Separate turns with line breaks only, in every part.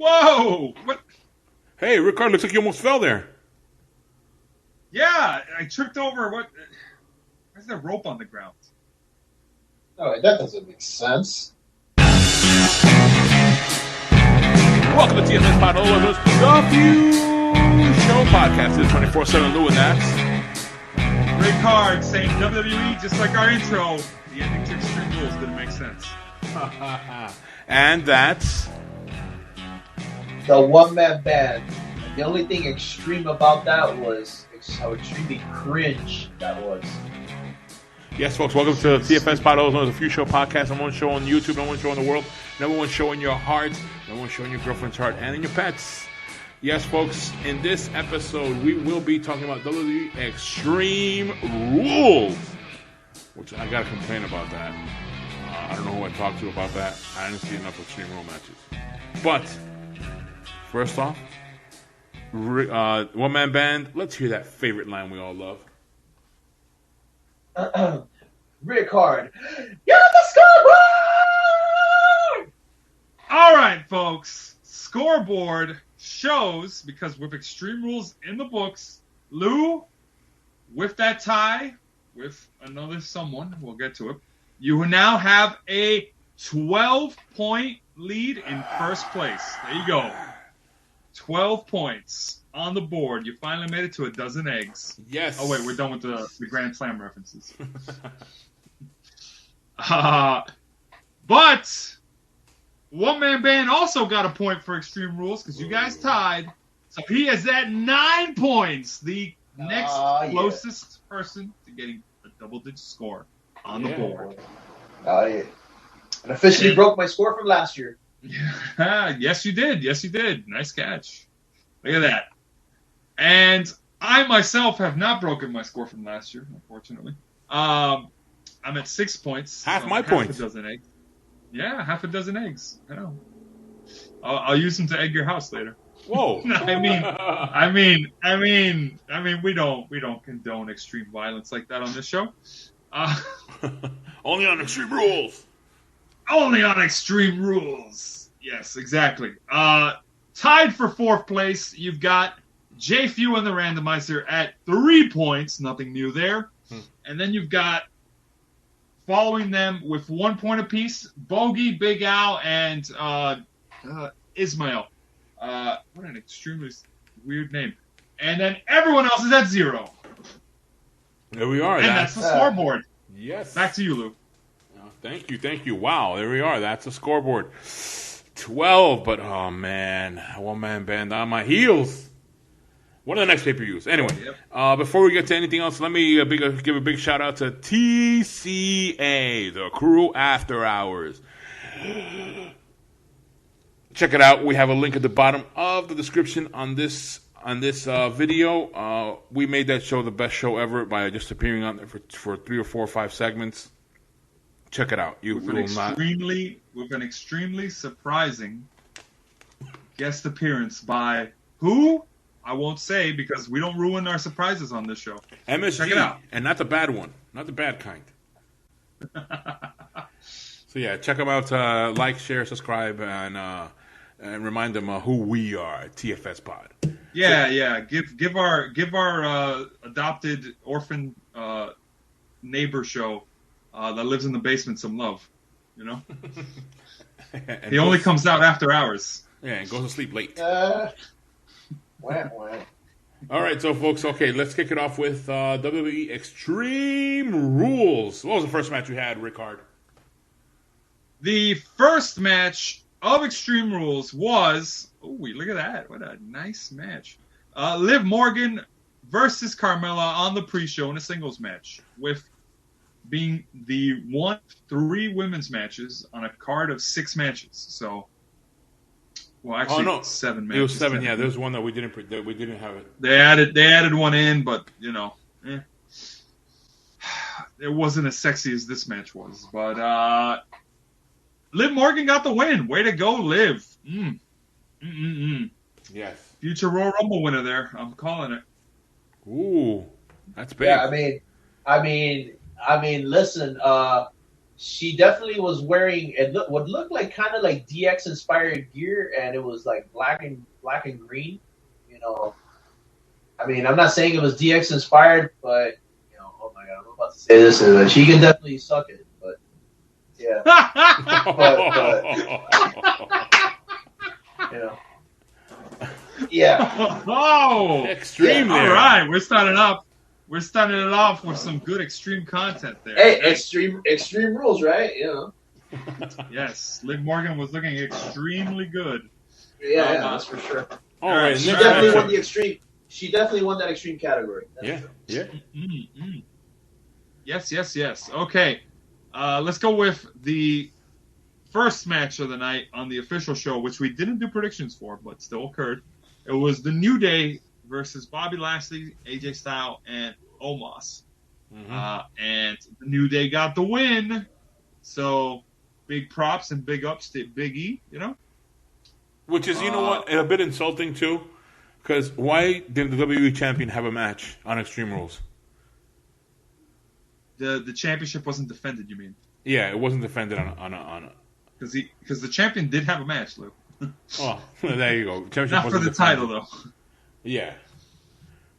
Whoa! What?
Hey, Ric-Hard, looks like you almost fell there.
Yeah, I tripped over. What? Where's there rope on the ground?
No, that doesn't make sense.
Welcome to TFSPOD It, the Few Show Podcast. It's 24/7 Lou, and that's
Ric-Hard saying WWE just like our intro. The ending to Extreme Rules didn't make sense.
and that's
The one-man band. And the only thing extreme about that was how extremely cringe that was.
yes, folks. Welcome to TFSPOD It, the Few Show Podcast. Number one show on YouTube, number one show in the world, number one show in your heart, number one show in your girlfriend's heart, and in your pets. Yes, folks. In this episode, we will be talking about WWE Extreme Rules, which I gotta complain about that. I don't know who I talked to about that. I didn't see enough Extreme Rule matches. But first off, one man band. Let's hear that favorite line we all love.
Ric-Hard, you're the scoreboard!
All right, folks. Scoreboard shows, because with Extreme Rules in the books, Lou, with that tie, with another someone, we'll get to it, you now have a 12-point lead in first place. There you go. 12 points on the board. You finally made it to a dozen eggs.
Yes.
Oh, wait, we're done with the Grand Slam references. But One Man Band also got a point for Extreme Rules because you guys tied. So he is at 9 points. The next closest person to getting a double-digit score on the board.
Yeah. And officially broke my score from last year.
Yes, you did. Yes, you did. Nice catch. Look at that. And I myself have not broken my score from last year, unfortunately. I'm at 6 points.
Half my points.
Half a dozen eggs. Yeah, half a dozen eggs. I know. I'll use them to egg your house later.
Whoa.
I mean, we don't condone extreme violence like that on this show.
Only on Extreme Rules.
Only on Extreme Rules. Yes, exactly. Tied for fourth place, you've got J. Few and the Randomizer at 3 points. Nothing new there. And then you've got, following them with 1 point apiece, Bogey, Big Al, and Ismail. What an extremely weird name. And then everyone else is at 0.
There we are.
And that's the scoreboard.
Yes.
Back to you, Lou.
Thank you. Wow, there we are. That's the scoreboard. 12, but oh man, one man band on my heels. One of the next pay-per-views. Anyway, before we get to anything else, let me give a big shout out to TCA, the Crew Afterhours. Check it out. We have a link at the bottom of the description on this video. We made that show the best show ever by just appearing on there for 3 or 4 or 5 segments. Check it out. With an extremely surprising guest appearance by who? I won't say because we don't ruin our surprises on this show. MSG,
check it out.
And not the bad one, not the bad kind. So yeah, check them out. Like, share, subscribe, and remind them who we are. TFSPOD.
Yeah. Give our adopted orphan neighbor show that lives in the basement some love. You know, he only comes out after hours.
Yeah, and goes to sleep late.
Wah.
All right, so folks, okay, let's kick it off with WWE Extreme Rules. What was the first match we had, Ric-Hard?
The first match of Extreme Rules was, look at that. What a nice match. Liv Morgan versus Carmella on the pre-show in a singles match, with being the 3 women's matches on a card of 6 matches. So, well, actually, 7 matches.
It was 7. Yeah, there's one that we didn't have it.
They added one in, but it wasn't as sexy as this match was. But Liv Morgan got the win. Way to go, Liv.
Yes.
Future Royal Rumble winner there. I'm calling it.
Ooh, that's big.
Yeah, I mean, listen. she definitely was wearing what looked like kind of like DX inspired gear, and it was like black and green. You know, I mean, I'm not saying it was DX inspired, but you know, oh my god, I'm about to say this, and she can definitely suck it. But yeah, but you know, yeah.
Oh,
Extreme.
yeah. All right, we're starting it off with some good extreme content there.
Hey, extreme rules, right? You know.
Yes, Liv Morgan was looking extremely good.
Yeah, that's for sure.
All right,
She definitely won the extreme. She definitely won that extreme category.
Yeah.
Mm-hmm. Yes. Okay, let's go with the first match of the night on the official show, which we didn't do predictions for, but still occurred. It was the New Day versus Bobby Lashley, AJ Styles, and Omos.
Mm-hmm.
And the New Day got the win. So big props and big ups to Big E, you know?
Which is, you know what, a bit insulting too. Because why didn't the WWE champion have a match on Extreme Rules?
The championship wasn't defended, you mean?
Yeah, it wasn't defended on a
Because the champion did have a match, Lou.
Oh, there you go. Championship
Not for the title, though.
Yeah.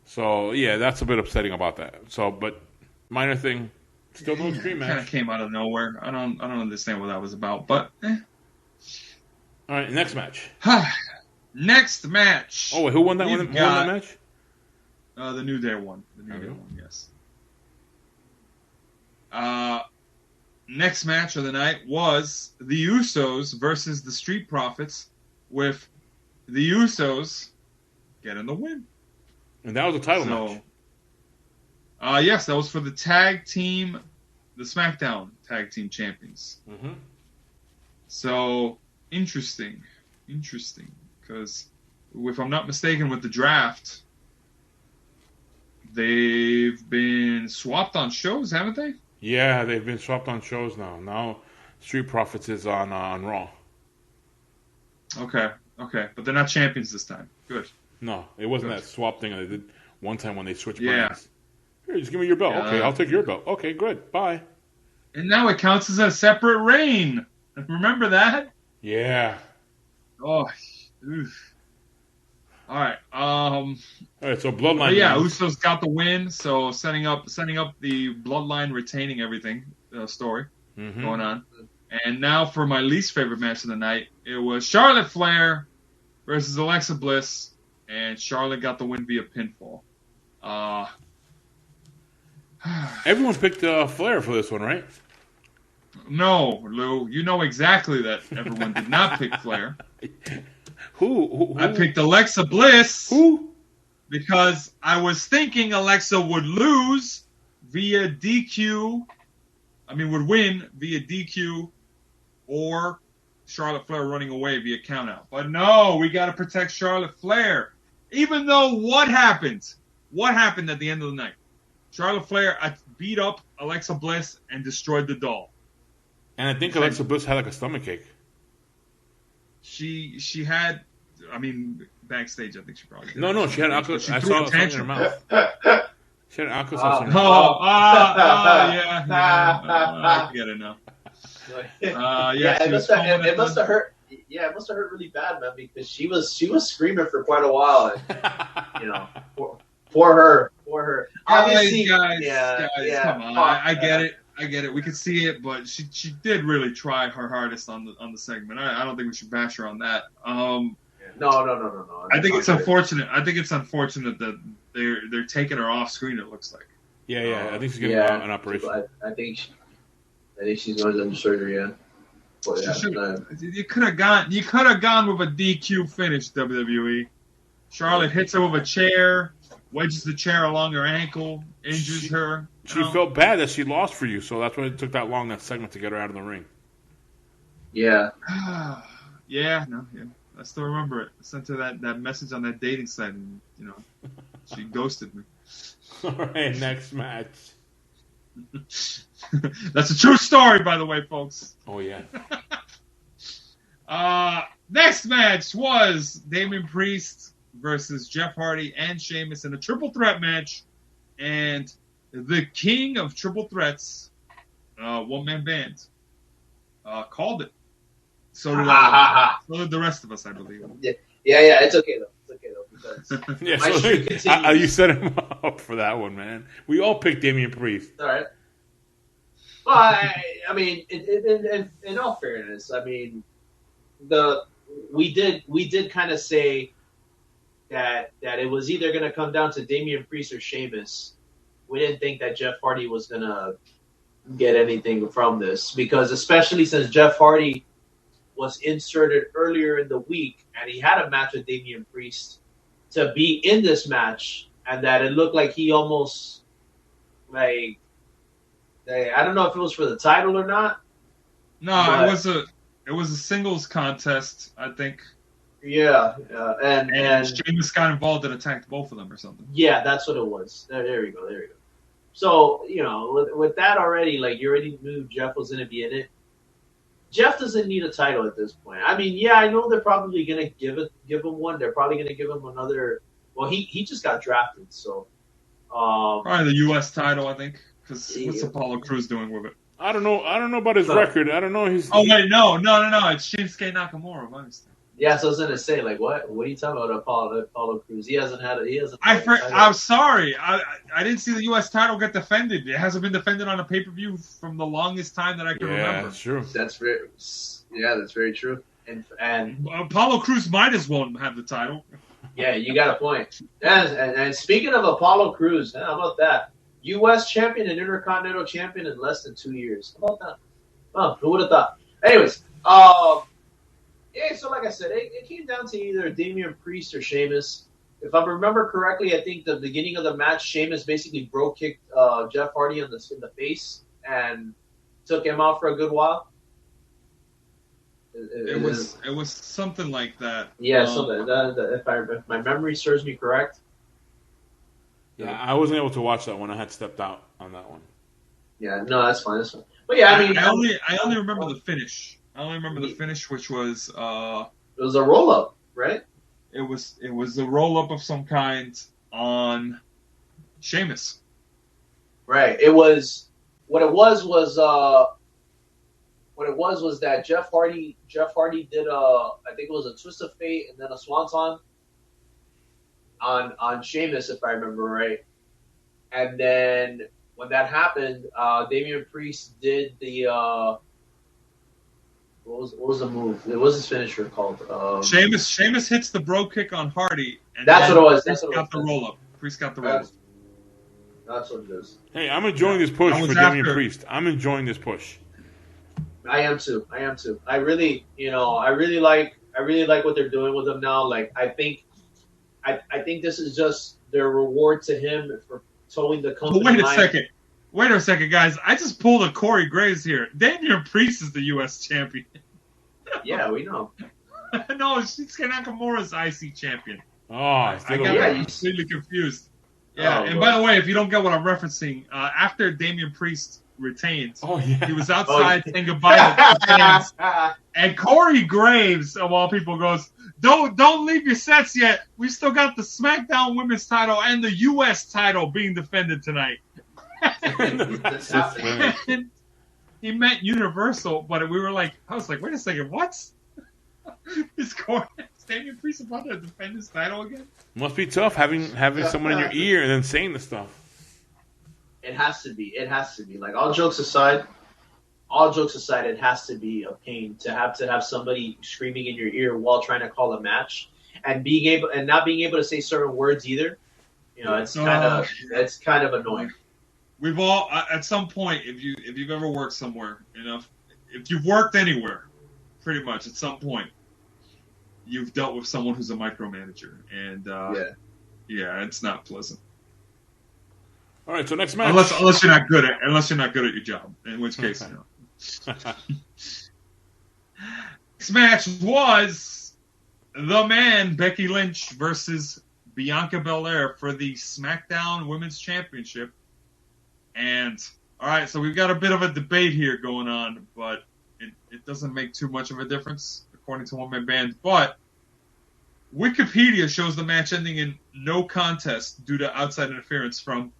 So, yeah, that's a bit upsetting about that. So, but minor thing, still no extreme match.
Kind of came out of nowhere. I don't understand what that was about, but
All right, next match.
Next match.
Oh, wait, who won that one? Who won that match?
The New Day won. The New Day won, yes. Next match of the night was the Usos versus the Street Profits, with the Usos getting the win.
And that was a title match.
Yes, that was for the the SmackDown Tag Team Champions.
Mm-hmm.
So, interesting. Because, if I'm not mistaken, with the draft, they've been swapped on shows, haven't they?
Yeah, they've been swapped on shows now. Now, Street Profits is on Raw.
Okay. But they're not champions this time. Good.
No, it wasn't that swap thing they did one time when they switched
Yeah.
brands. Here, just give me your belt.
Yeah.
Okay, I'll take your belt. Okay, good. Bye.
And now it counts as a separate reign. Remember that?
Yeah.
Oh, oof. All right.
All right, so Bloodline.
Yeah, Usos got the win. So setting up the Bloodline retaining everything story going on. And now for my least favorite match of the night, it was Charlotte Flair versus Alexa Bliss, and Charlotte got the win via pinfall.
Everyone picked Flair for this one, right?
No, Lou, you know exactly that everyone did not pick Flair.
Who?
I picked Alexa Bliss.
Who?
Because I was thinking Alexa would lose via DQ. Would win via DQ, or Charlotte Flair running away via countout. But no, we got to protect Charlotte Flair. Even though what happened? What happened at the end of the night? Charlotte Flair beat up Alexa Bliss and destroyed the doll.
And I think Alexa Bliss had like a stomachache.
She had, backstage, I think she probably did.
No, she had alcohol. I saw it in her mouth. She had alcohol in her mouth.
Yeah. I get it now.
It must have hurt. Yeah, it must have hurt really bad, man, because she was screaming for quite a while, and for her. Obviously,
guys, come on. I get it. We could see it, but she did really try her hardest on the segment. I don't think we should bash her on that.
No.
I think it's unfortunate. I think it's unfortunate that they're taking her off screen. It looks like.
Yeah. I think she's getting an operation.
I think she's going under surgery. Yeah. But,
you could have gone with a DQ finish, WWE. Charlotte hits her with a chair, wedges the chair along her ankle, injures her.
She felt bad that she lost for you, so that's why it took that long, that segment, to get her out of the ring.
Yeah.
Yeah. I still remember it. I sent her that message on that dating site, and she ghosted me.
All right, next match.
That's a true story, by the way, folks.
Oh yeah.
Next match was Damian Priest versus Jeff Hardy and Sheamus in a triple threat match, and the king of triple threats, one-man band, called it. So did the rest of us, I believe.
Yeah, it's okay though because
Yeah,
my
so
streak continues.
you set him up for that one, man. We all picked Damian Priest.
All right. Well, I mean, in all fairness, I mean, we did kind of say that it was either going to come down to Damian Priest or Sheamus. We didn't think that Jeff Hardy was going to get anything from this because, especially since Jeff Hardy was inserted earlier in the week and he had a match with Damian Priest, to be in this match and that it looked like he almost I don't know if it was for the title or not.
No, it was a singles contest, I think.
Yeah, and
Sheamus got involved and attacked both of them or something.
Yeah, that's what it was. There we go. So, with that already, like, you already knew Jeff was going to be in it. Jeff doesn't need a title at this point. I mean, yeah, I know they're probably going to give him one. They're probably going to give him another. Well, he just got drafted, so.
Probably the U.S. title, I think, because what's Apollo Crews doing with it?
I don't know about his record. I don't know his.
Oh wait, no, it's Shinsuke Nakamura. My mistake.
Yeah, so I was gonna say, like, what are you talking about, Apollo Crews? He hasn't.
I'm sorry. I didn't see the U.S. title get defended. It hasn't been defended on a pay-per-view from the longest time that I can remember.
Yeah, that's true.
That's very true. And
Apollo Crews might as well have the title.
Yeah, you got a point. And speaking of Apollo Crews, how about that? U.S. champion and Intercontinental champion in less than 2 years. How about that? Oh, who would have thought? Anyways, yeah, so like I said, it came down to either Damian Priest or Sheamus. If I remember correctly, I think the beginning of the match, Sheamus basically bro-kicked Jeff Hardy in the face and took him out for a good while.
It was something like that.
Yeah, something. If my memory serves me correct.
Yeah, I wasn't able to watch that one. I had stepped out on that one.
Yeah, no, that's fine. But yeah, I mean,
I only remember the finish. I only remember the finish, which was
it was a roll up, right?
It was a roll up of some kind on Sheamus.
Right. It was what it was that Jeff Hardy did I think it was a twist of fate and then a swanton on Sheamus, if I remember right. And then when that happened, Damian Priest did the what was the move? It was his finisher called.
Sheamus hits the bro kick on Hardy, and
that's what it was.
Priest got the roll up. Priest got the roll up.
That's what it is.
Hey, I'm enjoying this push for Damian Priest. I'm enjoying this push.
I am too. I really like what they're doing with him now. Like, I think this is just their reward to him for towing the company.
Wait a second, guys. I just pulled a Corey Graves here. Damian Priest is the U.S. champion.
Yeah, we know.
No, Shinsuke Nakamura's IC champion.
Oh,
I got completely confused. Yeah, and by the way, if you don't get what I'm referencing, after Damian Priest retained, he was outside saying goodbye to the fans, and Corey Graves, of all people, goes, "Don't leave your sets yet. We still got the SmackDown Women's title and the U.S. title being defended tonight." He meant Universal, but we were like, I was like, wait a second, what? Is Damian Priest about to defend his title again?
Must be tough having someone in your ear and then saying the stuff.
It has to be. Like, all jokes aside, it has to be a pain to have somebody screaming in your ear while trying to call a match and not being able to say certain words either. It's kind of annoying.
We've all, at some point, if you've ever worked somewhere, if you've worked anywhere, pretty much at some point, you've dealt with someone who's a micromanager, and yeah, it's not pleasant.
All right, so next match.
Unless you're not good at your job, in which case, Next match was the man Becky Lynch versus Bianca Belair for the SmackDown Women's Championship. And, all right, so we've got a bit of a debate here going on, but it doesn't make too much of a difference, according to One Man Band. But Wikipedia shows the match ending in no contest due to outside interference from,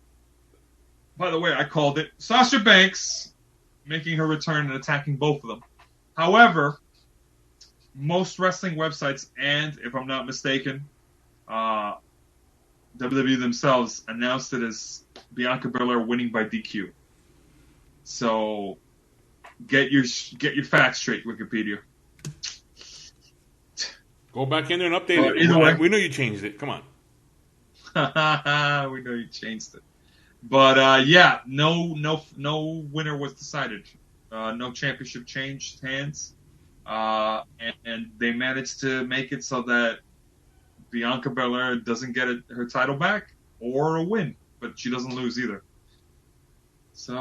by the way, I called it, Sasha Banks making her return and attacking both of them. However, most wrestling websites, and if I'm not mistaken, WWE themselves announced it as Bianca Belair winning by DQ. So get your facts straight, Wikipedia.
Go back in there and update it.
Either way.
We know you changed it. Come on.
We know you changed it. But yeah, no winner was decided. No championship changed hands. And they managed to make it so that Bianca Belair doesn't get her title back or a win, but she doesn't lose either. So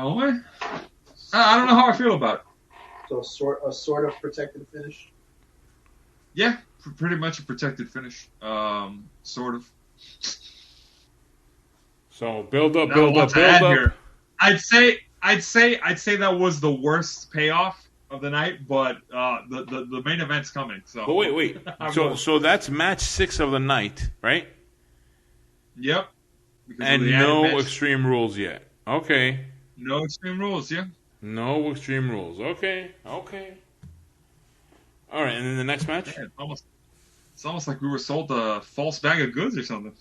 I don't know how I feel about it.
So a sort of protected finish.
Yeah, pretty much a protected finish, sort of.
So build up.
Here. I'd say that was the worst payoff of the night, but the main event's coming. So.
But wait. so that's match 6 of the night, right?
Yep.
And no Extreme Rules yet. Okay.
No Extreme Rules, yeah.
No Extreme Rules. Okay. All right, and then the next match?
Man, it's almost like we were sold a false bag of goods or something.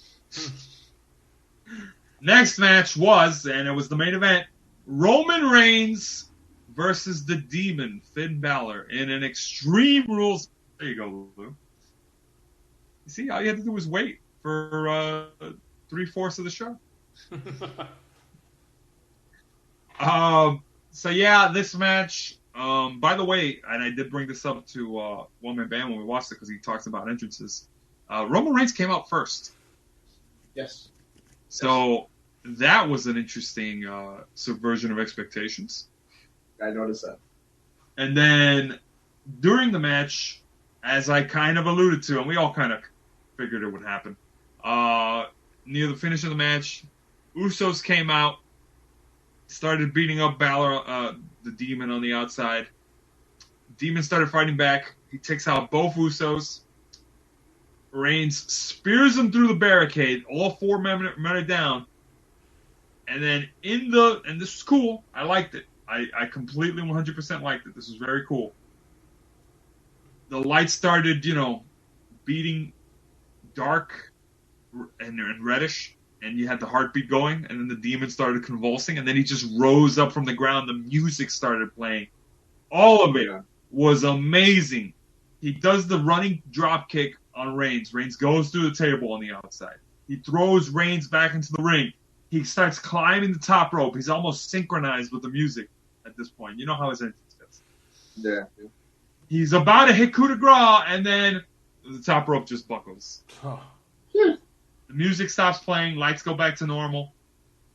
Next match was, and it was the main event, Roman Reigns versus the Demon, Finn Balor, in an Extreme Rules. There you go, Lou. You see, all you had to do was wait for 3/4 of the show. So yeah, this match. By the way, and I did bring this up to One Man Band when we watched it because he talks about entrances. Roman Reigns came out first.
Yes.
So that was an interesting subversion of expectations.
I noticed that.
And then during the match, as I kind of alluded to, and we all kind of figured it would happen, near the finish of the match, Usos came out, started beating up Balor, the Demon on the outside. Demon started fighting back. He takes out both Usos. Reigns spears him through the barricade. All 4 men are down. And then and this was cool. I liked it. I completely 100% liked it. This was very cool. The lights started, beating dark and reddish, and you had the heartbeat going, and then the Demon started convulsing, and then he just rose up from the ground. The music started playing. All of it was amazing. He does the running drop kick on Reigns. Reigns goes through the table on the outside. He throws Reigns back into the ring. He starts climbing the top rope. He's almost synchronized with the music at this point. You know how his entrance gets.
Yeah.
He's about to hit coup de grace, and then the top rope just buckles. The music stops playing. Lights go back to normal.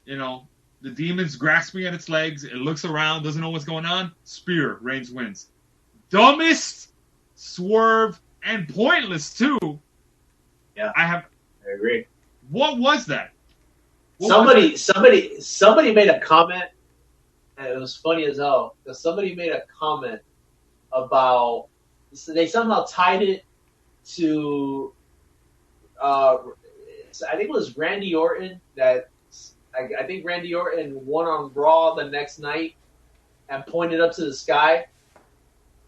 The Demon's grasping at its legs. It looks around, doesn't know what's going on. Spear. Reigns wins. Dumbest swerve and pointless too.
Yeah,
I
agree.
What was that?
Somebody made a comment, and it was funny as hell. Because somebody made a comment about they somehow tied it to I think it was Randy Orton that I think Randy Orton won on Raw the next night and pointed up to the sky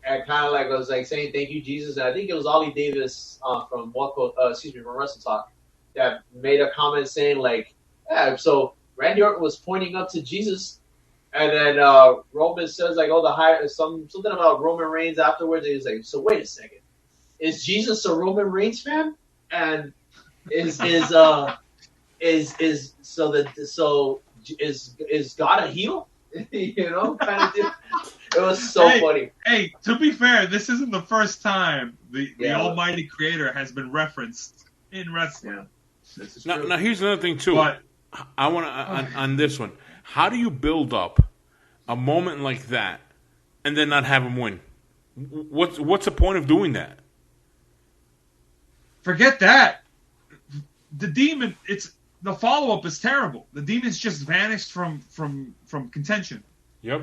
and kind of like was like saying thank you Jesus, and I think it was Ollie Davis from Wrestle Talk that made a comment saying like, yeah, so Randy Orton was pointing up to Jesus, and then Roman says like, oh, something about Roman Reigns afterwards. And he was like, so wait a second, is Jesus a Roman Reigns fan? And is God a heel? Kind of deal. It was so funny.
Hey, to be fair, this isn't the first time the Almighty Creator has been referenced in wrestling.
Yeah. Now here's another thing too.
But,
I want to on this one. How do you build up a moment like that and then not have him win? What's the point of doing that?
Forget that. The Demon, the follow up is terrible. The Demon's just vanished from contention.
Yep.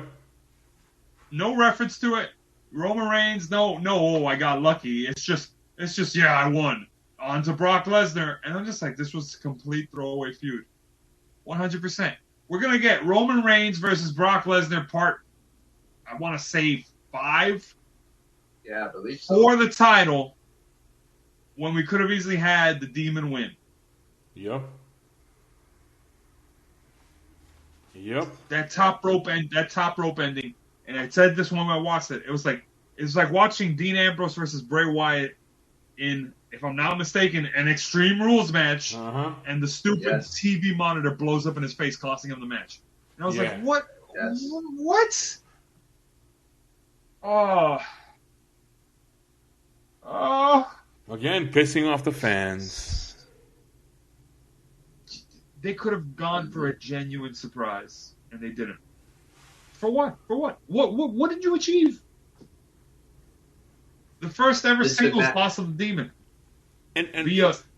No reference to it. Roman Reigns, no, I got lucky. It's just yeah, I won. On to Brock Lesnar, and I'm just like, this was a complete throwaway feud. 100%. We're gonna get Roman Reigns versus Brock Lesnar part, I want to say 5,
Yeah, I believe so.
For the title, when we could have easily had the Demon win.
Yep. Yep.
That top rope ending. And I said this when I watched it. It was like watching Dean Ambrose versus Bray Wyatt in, if I'm not mistaken, an Extreme Rules match, and the stupid TV monitor blows up in his face, costing him the match. And I was like, what?
Yes.
What? Oh.
Again, pissing off the fans.
They could have gone for a genuine surprise, and they didn't. For what? For what? What did you achieve? The first ever singles loss of the Demon.
And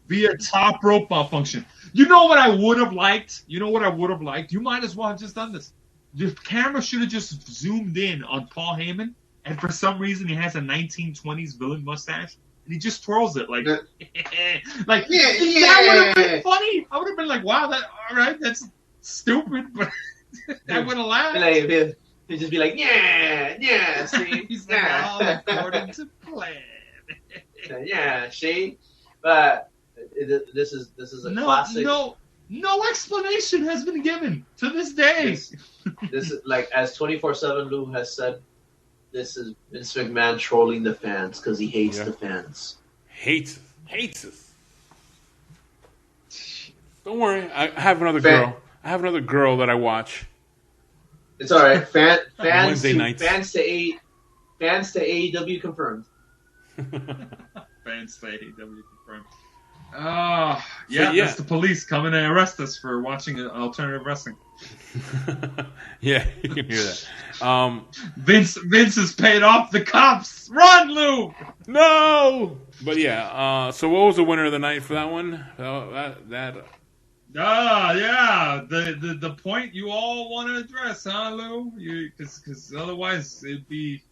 via top rope malfunction. You know what I would have liked? You might as well have just done this. The camera should have just zoomed in on Paul Heyman, and for some reason he has a 1920s villain mustache, and he just twirls it like, like that would have been funny. I would have been like, wow, that's stupid, but that would have laughed.
Like, he'd just be like, yeah, see,
He's like, all according to plan.
Yeah, see, but this is a classic.
No explanation has been given to this day.
This is like, as 24/7 Lou has said, this is Vince McMahon trolling the fans because he hates the fans.
Hates us. Don't worry, I have another girl. I have another girl that I watch.
It's all right. Fans
Wednesday nights.
Fans to AEW confirmed.
Fans to AEW confirmed. That's the police coming to arrest us for watching alternative wrestling.
Yeah, you can hear that.
Vince has paid off the cops. Run, Lou!
No! But yeah, so what was the winner of the night for that one?
The point you all want to address, huh, Lou? Because otherwise it'd be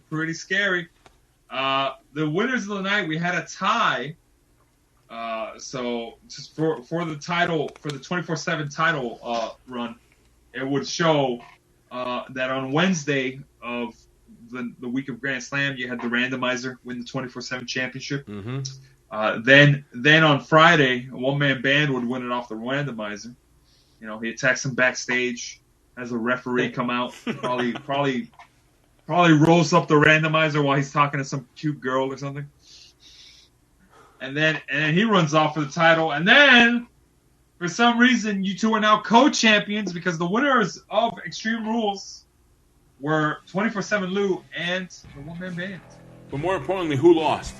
pretty scary. The winners of the night, we had a tie. So just for the title, for the 24/7 title run, it would show that on Wednesday of the week of Grand Slam, you had the Randomizer win the 24/7 championship.
Mm-hmm.
Then on Friday, a one-man band would win it off the Randomizer. You know, he attacks him backstage, has a referee come out, probably rolls up the Randomizer while he's talking to some cute girl or something. And then he runs off for the title. And then, for some reason, you two are now co-champions because the winners of Extreme Rules were 24/7 Lou and the one-man band.
But more importantly, who lost?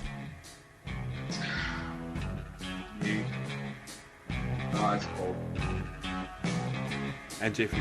Me. Oh, that's cold.
And JF.